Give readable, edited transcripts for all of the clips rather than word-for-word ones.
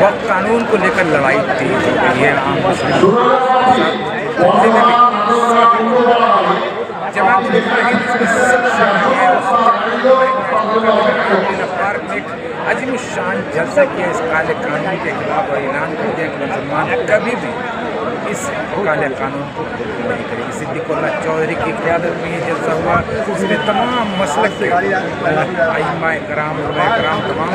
वक्त कानून को लेकर लड़ाई थी ये आम अजीम शान जलसा किया इस काले कानून के खिलाफ और ऐलान कर दिया कि मुसलमान कभी भी इस काले कानून को नहीं करेगी। सिद्दीकुल्लाह चौधरी की क़यादत में ये जलसा हुआ, उसमें तमाम मसलक के आइम्मा कराम तमाम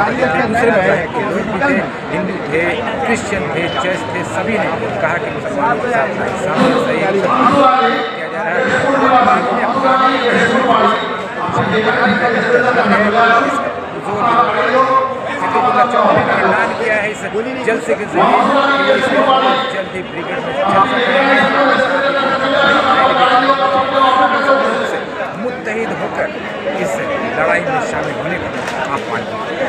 दूसरे मज़ाहिब के लोग भी थे, हिंदू थे, क्रिश्चियन थे, चर्च थे, सभी ने कहा कि मुसलमानों के साथ इंसाफ सही किया जा सिद्दीकुल्लाह चौधरी ने ऐलान किया है इस जलसे के जरिए जल्दी ब्रिगेड में मुत्तहिद होकर इस लड़ाई में शामिल होने का आह्वान किया।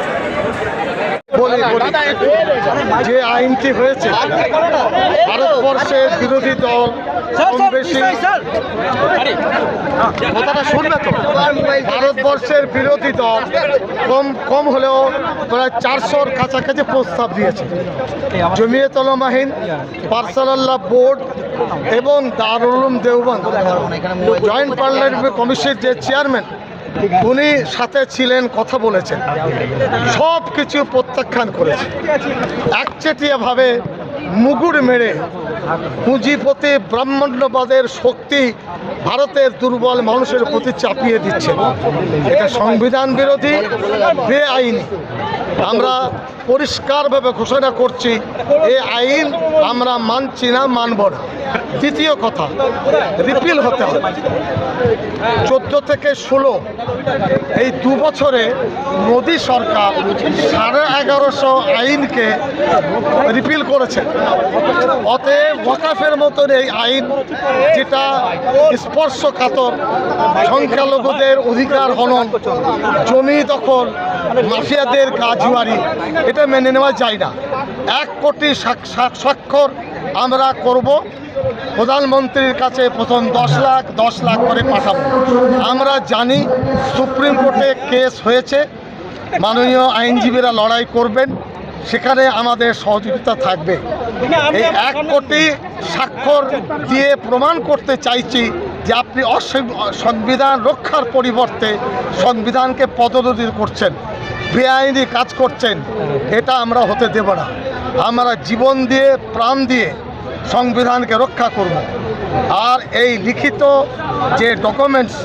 যে আইনটি হয়েছে ভারতবর্ষের বিরোধী দল কম বেশি কথাটা শুনবে তো, ভারতবর্ষের বিরোধী দল কম হলেও প্রায় 400-র কাছাকাছি প্রস্তাব দিয়েছে। জমিয়ত উলামা হিন্দ, পারসালাল্লাহ বোর্ড এবং দারুল উলুম দেওবন্দ জয়েন্ট পার্লামেন্টারি কমিশনের যে চেয়ারম্যান উনি সাথে ছিলেন, কথা বলেছেন, সব কিছু প্রত্যাখ্যান করেছে। একচেটিয়াভাবে মুগুর মেরে পুঁজিপতি ব্রাহ্মণ্যবাদের শক্তি ভারতের দুর্বল মানুষের প্রতি চাপিয়ে দিচ্ছে। এটা সংবিধান বিরোধী, বেআইনি। আমরা পরিষ্কারভাবে ঘোষণা করছি এই আইন আমরা মানছি না, মানব না। দ্বিতীয় কথা, রিপিল হতে হবে। 14 থেকে 16 এই 2 বছরে মোদী সরকার 1150 আইনকে রিপিল করেছে। অতএব ওয়াকাফের মতন এই আইন, যেটা স্পর্শকাতর, সংখ্যালঘুদের অধিকার হনন, জমি দখল, মাফিয়াদের গাজুয়ারি, এটা মেনে নেওয়া যায় না। 1 কোটি স্বাক্ষর আমরা করব। প্রধানমন্ত্রীর কাছে প্রথম 10 লাখ করে পাঠাবো। আমরা জানি সুপ্রিম কোর্টে কেস হয়েছে, মাননীয় আইনজীবীরা লড়াই করবেন, সেখানে আমাদের সহযোগিতা থাকবে। এই 1 কোটি স্বাক্ষর দিয়ে প্রমাণ করতে চাইছি যে আপনি সংবিধান রক্ষার পরিবর্তে সংবিধানকে পদদলিত করছেন, বেআইনি কাজ করছেন। এটা আমরা হতে দেব না। আমরা জীবন দিয়ে, প্রাণ দিয়ে সংবিধানকে রক্ষা করব। আর এই লিখিত যে ডকুমেন্টস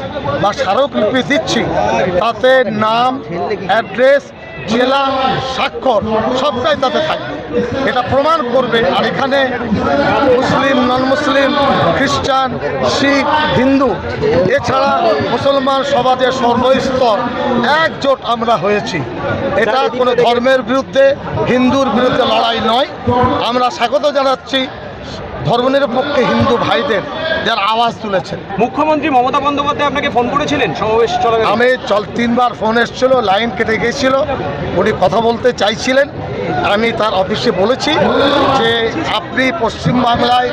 বা স্মারকলিপি দিচ্ছি, তাতে নাম, অ্যাড্রেস, জেলা, স্বাক্ষর সবটাই তাতে থাকবে। এটা প্রমাণ করবে। আর এখানে মুসলিম, নন মুসলিম, খ্রিস্টান, শিখ, হিন্দু, এছাড়া মুসলমান সমাজের সর্বস্তর একজোট আমরা হয়েছি। এটা কোনো ধর্মের বিরুদ্ধে, হিন্দুর বিরুদ্ধে লড়াই নয়। আমরা স্বাগত জানাচ্ছি ধর্মনিরপেক্ষ হিন্দু ভাইদের যারা আওয়াজ তুলেছেন। মুখ্যমন্ত্রী মমতা বন্দ্যোপাধ্যায় আপনাকে ফোন করেছিলেন সমাবেশ চলাকালীন? আমি 3বার ফোন এসেছিল, লাইন কেটে গিয়েছিল। উনি কথা বলতে চাইছিলেন। আমি তার অফিসে বলেছি যে আপনি পশ্চিমবাংলায়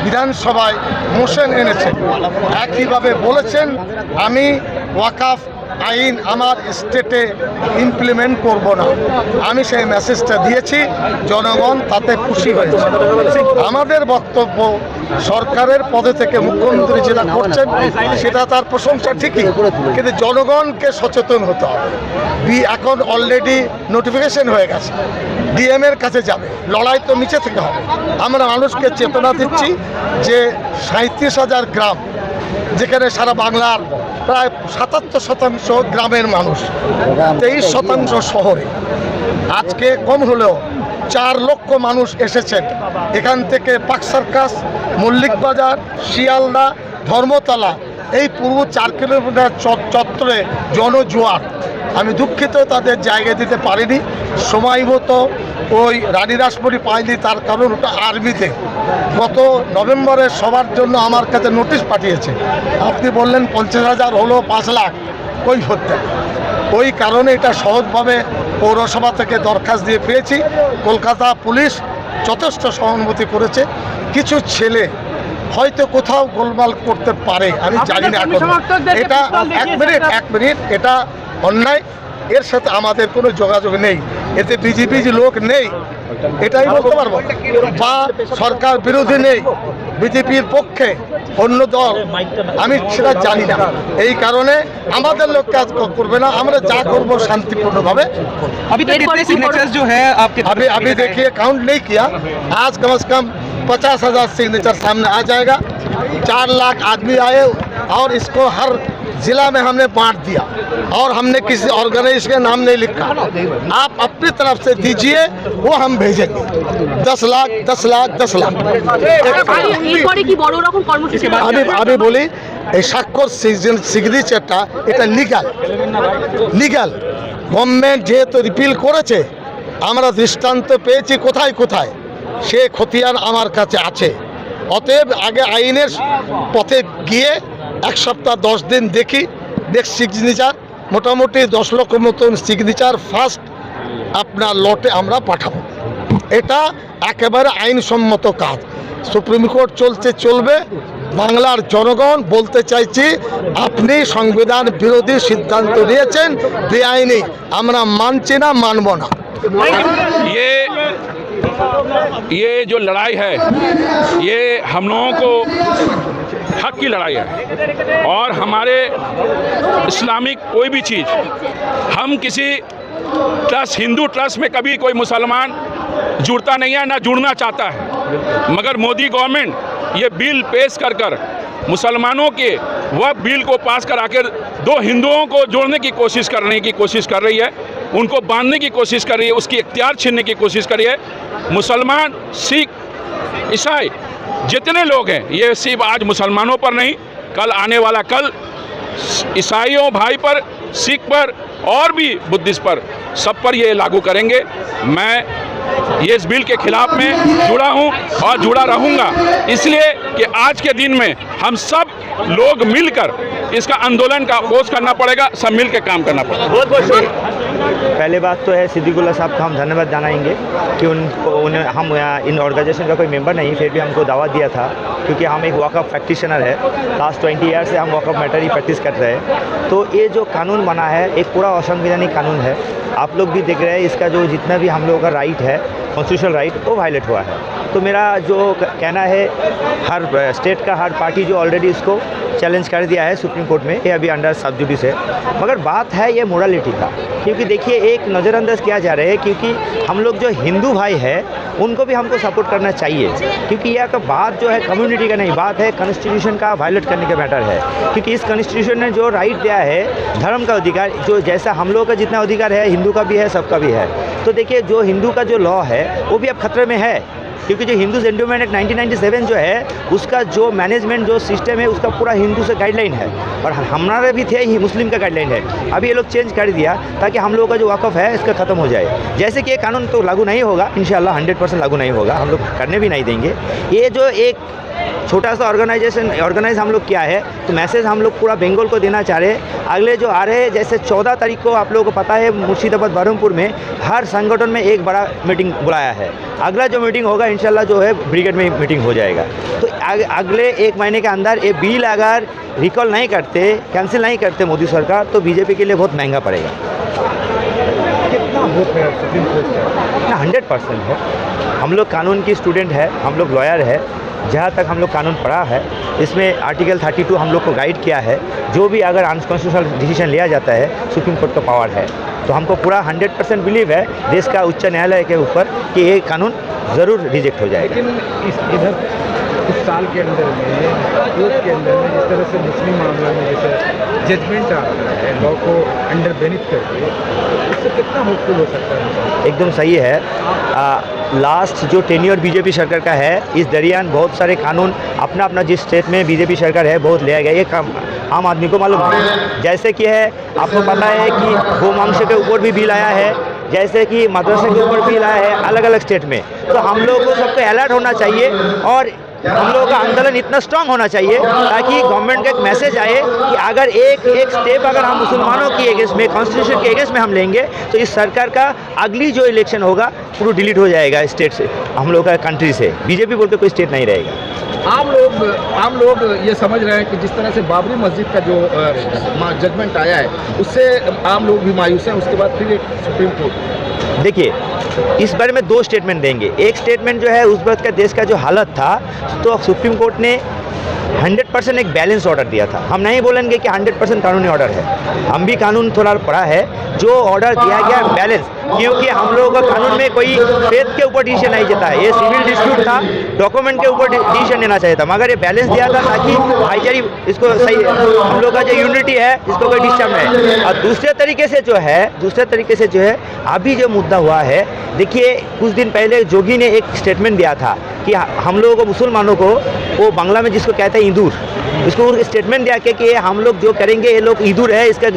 বিধানসভায় মোশন এনেছেন, একইভাবে বলেছেন আমি ওয়াকাফ আইন আমার স্টেটে ইমপ্লিমেন্ট করব না। আমি সেই মেসেজটা দিয়েছি, জনগণ তাতে খুশি হয়েছে। আমাদের বক্তব্য, সরকারের পদে থেকে মুখ্যমন্ত্রী যেটা করছেন সেটা তার প্রশংসা ঠিকই, কিন্তু জনগণকে সচেতন হতে হবে। এখন অলরেডি নোটিফিকেশন হয়ে গেছে, ডিএমের কাছে যাবে। লড়াই তো নিচে থেকে হবে। আমরা মানুষকে চেতনা দিচ্ছি যে 37,000 গ্রাম, যেখানে সারা বাংলার প্রায় 77% গ্রামের মানুষ, 23% শহরে, আজকে কম হলেও 4 লক্ষ মানুষ এসেছেন। এখান থেকে পার্ক সার্কাস, মল্লিক বাজার, শিয়ালদা, ধর্মতলা, এই পুরো 4 কিলোমিটার চত্বরে জনজোয়ার। আমি দুঃখিত তাদের জায়গা দিতে পারিনি, সময় মতো ওই রানী রাসমণি পাইনি। তার কারণ ওটা আর্মিতে গত নভেম্বরের সবার জন্য আমার কাছে নোটিশ পাঠিয়েছে। আপনি বললেন 50,000 হলো 5 লাখ, কই হচ্ছে? ওই কারণে এটা সহজভাবে পৌরসভা থেকে দরখাস্ত দিয়ে পেয়েছি। কলকাতা পুলিশ যথেষ্ট সহানুভূতি করেছে। কিছু ছেলে হয়তো কোথাও গোলমাল করতে পারে, আমি জানি না। এটা 1 মিনিট, এটা অন্যায়। এর সাথে আমাদের কোনো যোগাযোগ নেই, এতে বিজেপি যে লোক নেই এটাই বলতে পারবো, বা সরকার বিরোধী নেই, বিজেপির পক্ষে অন্য দল আমি সেটা জানি না। এই কারণে আমাদের লোক কাজ করবে না, আমরা যা করবো শান্তিपूर्णভাবে। अभी तक कितने सिग्नेचर्स जो है आपके अभी देखिए काउंट नहीं किया, आज कम से कम 50,000 सिग्नेचर सामने आ जाएगा। 4 लाख आदमी आए और इसको हर जिला में हमने बांट दिया और हमने किसी ऑर्गेनाइजेशन का नाम नहीं लिखा। आप अपनी तरफ से दीजिए, वो हम भेजेंगे। 10 लाख 10 लाख 10 लाख। আমি বলি এই স্বাক্ষর সিগনেচারটা এটা লিগ্যাল গভর্নমেন্ট যেহেতু রিপিল করেছে, আমরা দৃষ্টান্ত পেয়েছি কোথায় কোথায়, সে খতিয়ান আমার কাছে আছে। অতএব আগে আইনের পথে গিয়ে 1 সপ্তাহ 10 দিন দেখি সিগনেচার, মোটামুটি 10 লক্ষ মতন সিগনেচার ফার্স্ট আপনার লটে আমরা পাঠাবো। এটা একেবারে আইনসম্মত কাজ। সুপ্রিম কোর্ট চলবে। বাংলার জনগণ বলতে চাইছি, আপনি সংবিধান বিরোধী সিদ্ধান্ত নিয়েছেন, বেআইনি, আমরা মানছি না, মানব না। ये जो लड़ाई है ये हम लोगों को हक की लड़ाई है, और हमारे इस्लामिक कोई भी चीज़, हम किसी ट्रस्ट, हिंदू ट्रस्ट में कभी कोई मुसलमान जुड़ता नहीं है, ना जुड़ना चाहता है। मगर मोदी गवर्नमेंट ये बिल पेश कर मुसलमानों के वह बिल को पास करा कर 2 हिंदुओं को जोड़ने की कोशिश कर रही है, उनको बांधने की कोशिश कर रही है, उसकी इख्तियार छीनने की कोशिश कर रही है। मुसलमान, सिख, ईसाई जितने लोग हैं, ये सिर्फ आज मुसलमानों पर नहीं, कल आने वाला कल ईसाइयों भाई पर, सिख पर और भी बुद्धिस्ट पर, सब पर ये लागू करेंगे। मैं ये इस बिल के खिलाफ में जुड़ा हूँ और जुड़ा रहूँगा, इसलिए कि आज के दिन में हम सब लोग मिलकर इसका आंदोलन का अपोज करना पड़ेगा, सब मिल के काम करना पड़ेगा। पहले बात तो है सिद्दीकुल्ला साहब का हम धन्यवाद जानाएंगे कि हम इन ऑर्गेनाइजेशन का कोई मेंबर नहीं, फिर भी हमको दावा दिया था, क्योंकि हम एक वॉकअप प्रैक्टिशनर है। लास्ट 20 ईयर से हम वॉकअप मैटर ही प्रैक्टिस कर रहे हैं। तो ये जो कानून बना है एक पूरा असंवैधानिक कानून है। आप लोग भी देख रहे हैं, इसका जो जितना भी हम लोगों का राइट है, कॉन्स्टिट्यूशनल राइट, वो वायलेट हुआ है। तो मेरा जो कहना है, हर स्टेट का हर पार्टी जो ऑलरेडी इसको चैलेंज कर दिया है सुप्रीम कोर्ट में, ये अभी अंडर सब जुडिस है। मगर बात है ये मोरालिटी का, क्योंकि देखिए एक नज़रअंदाज किया जा रहा है, क्योंकि हम लोग जो हिंदू भाई है उनको भी हमको सपोर्ट करना चाहिए, क्योंकि यह का बात जो है कम्युनिटी का नहीं, बात है कॉन्स्टिट्यूशन का वायलेट करने का मैटर है। क्योंकि इस कॉन्स्टिट्यूशन ने जो राइट दिया है, धर्म का अधिकार, जो जैसा हम लोग का जितना अधिकार है हिंदू का भी है, सबका भी है। तो देखिए जो हिंदू का जो लॉ है वो भी अब खतरे में है, क्योंकि जो हिंदूज एंडोमेंट एक्ट 1997 जो है उसका जो मैनेजमेंट जो सिस्टम है उसका पूरा हिंदू से गाइडलाइन है, और हमारे भी थे ही मुस्लिम का गाइडलाइन है। अभी ये लोग चेंज कर दिया ताकि हम लोगों का जो वक़फ़ है इसका ख़त्म हो जाए। जैसे कि ये कानून तो लागू नहीं होगा, इंशाल्लाह 100% लागू नहीं होगा, हम लोग करने भी नहीं देंगे। ये जो एक छोटा सा ऑर्गेनाइज हम लोग क्या है, तो मैसेज हम लोग पूरा बंगाल को देना चाह रहे हैं। अगले जो आ रहे हैं, जैसे 14 तारीख को आप लोगों को पता है मुर्शिदाबाद बरहमपुर में हर संगठन में एक बड़ा मीटिंग बुलाया है। अगला जो मीटिंग होगा इंशाल्लाह जो है ब्रिगेड में मीटिंग हो जाएगा। तो अगले 1 महीने के अंदर ये बिल अगर रिकॉल नहीं करते, कैंसिल नहीं करते मोदी सरकार, तो बीजेपी के लिए बहुत महंगा पड़ेगा। कितना होप है सुप्रीम कोर्ट का? 100% है। हम लोग कानून की स्टूडेंट है, हम लोग लॉयर है, जहाँ तक हम लोग कानून पढ़ा है इसमें आर्टिकल 32 हम लोग को गाइड किया है। जो भी अगर अनकॉन्स्टिट्यूशनल डिसीजन लिया जाता है सुप्रीम कोर्ट का पावर है, तो हमको पूरा 100% बिलीव है देश का उच्च न्यायालय के ऊपर कि ये कानून ज़रूर रिजेक्ट हो जाएगा। लेकिन इधर इस साल के अंदर में, कोर्ट के अंदर में जिस तरह से मुस्लिम मामला में जैसे जजमेंट आ रहा है लॉ को अंडर बेनिथ करके, इससे कितना होपफुल हो सकता है? एकदम सही है। लास्ट जो टेन्योर बीजेपी सरकार का है, इस दरमियान बहुत सारे कानून अपना अपना जिस स्टेट में बीजेपी सरकार है बहुत ले गया, ये आम आदमी को मालूम है। जैसे कि है आपको पता है कि गोमांस के ऊपर भी बिल आया है, जैसे कि मदरसे के ऊपर बिल आया है अलग अलग स्टेट में। तो हम लोग को सबको अलर्ट होना चाहिए और हम लोगों का आंदोलन इतना स्ट्रांग होना चाहिए ताकि गवर्नमेंट का एक मैसेज आए कि अगर एक स्टेप अगर हम मुसलमानों की एगेंस्ट में, कॉन्स्टिट्यूशन के एगेंस्ट में हम लेंगे तो इस सरकार का अगली जो इलेक्शन होगा पूरा डिलीट हो जाएगा स्टेट से, हम लोग का कंट्री से। बीजेपी बोल के कोई स्टेट नहीं रहेगा। आम लोग ये समझ रहे हैं कि जिस तरह से बाबरी मस्जिद का जो जजमेंट आया है उससे आम लोग भी मायूस हैं। उसके बाद फिर एक सुप्रीम कोर्ट। देखिए, इस बारे में दो स्टेटमेंट देंगे। एक स्टेटमेंट जो है उस वक्त का देश का जो हालत था, तो सुप्रीम कोर्ट ने 100% एक बैलेंस ऑर्डर दिया था। हम नहीं बोलेंगे कि 100% कानूनी ऑर्डर है, हम भी कानून थोड़ा पढ़ा है। जो ऑर्डर दिया गया बैलेंस, क्योंकि हम लोगों का कानून में कोई फेथ के ऊपर डिसीजन नहीं देता है। ये सिविल डिस्प्यूट था, डॉक्यूमेंट के ऊपर डिसीजन लेना चाहिए था, मगर ये बैलेंस दिया था ताकि भाईचारी इसको सही, हम लोग का जो यूनिटी है इसको कोई डिस्टर्ब नहीं। और दूसरे तरीके से जो है अभी जो मुद्दा हुआ है, देखिए कुछ दिन पहले जोगी ने एक स्टेटमेंट दिया था कि हम लोगों को, मुसलमानों को, वो बांग्ला में जिसको कहते हैं ईदुर, इसको स्टेटमेंट दिया कि हम लोग जो करेंगे ये लोग ईदुर है, इसका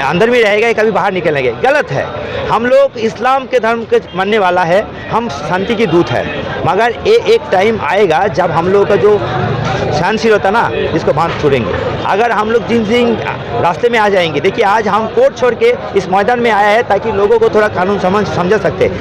अंदर में रहेगा, ये कभी बाहर निकलेंगे। गलत है। हम लोग इस्लाम के धर्म के मानने वाला है, हम शांति की दूत है, मगर एक टाइम आएगा जब हम लोग का जो सहनशील होता ना, इसको बांध छोड़ेंगे। अगर हम लोग जिन रास्ते में आ जाएंगे, देखिए आज हम कोर्ट छोड़ के इस मैदान में आया है ताकि लोगों को थोड़ा कानून समझ सकते हैं।